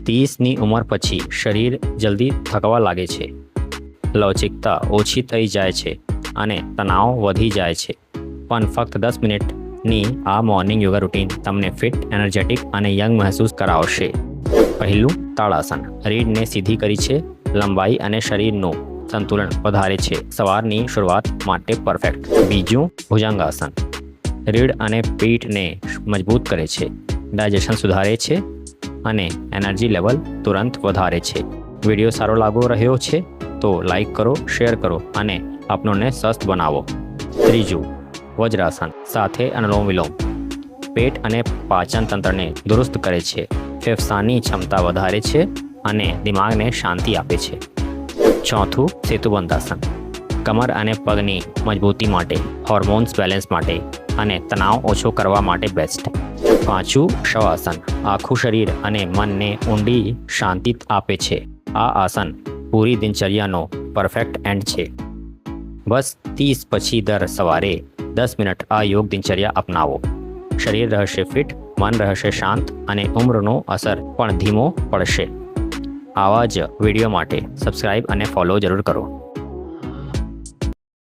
30ની ઉંમર પછી શરીર જલ્દી થકવા લાગે છે, લવચિકતા ઓછી થઈ જાય છે અને તણાવ વધી જાય છે. પણ ફક્ત 10 મિનિટની આ મોર્નિંગ યોગા રૂટીન તમને ફિટ, એનર્જેટિક અને યંગ મહેસૂસ કરાવશે. પહેલું, તાળાસન. રીઢને સીધી કરી છે, લંબાઈ અને શરીરનું સંતુલન વધારે છે. સવારની શરૂઆત માટે પરફેક્ટ. બીજું, ભુજંગાસન. રીઢ અને પીઠને મજબૂત કરે છે, ડાયજેશન સુધારે છે અને એનર્જી લેવલ તુરંત વધારે છે. વિડીયો સારો લાગો રહ્યો છે તો લાઈક કરો, શેર કરો અને આપણને સ્વસ્થ બનાવો. ત્રીજું, વજ્રાસન સાથે અનુલોમ વિલોમ. પેટ અને પાચન તંત્રને દુરુસ્ત કરે છે, ફેફસાની ક્ષમતા વધારે છે અને દિમાગને શાંતિ આપે છે. ચોથું, સેતુબંધાસન. કમર અને પગની મજબૂતી માટે, હોર્મોન્સ બેલેન્સ માટે અને તણાવ ઓછો કરવા માટે બેસ્ટ. પાંચું, શવાસન. આખું શરીર અને મનને ઊંડી શાંતિ આપે છે. આ આસન પૂરી દિનચર્યાનો પરફેક્ટ એન્ડ છે. બસ 30 પછી દર સવારે 10 મિનિટ આ યોગ દિનચર્યા અપનાવો. શરીર રહેશે ફિટ, મન રહેશે શાંત અને ઉંમરનો અસર પણ ધીમો પડશે. આવા જ વિડીયો માટે સબસ્ક્રાઇબ અને ફોલો જરૂર કરો.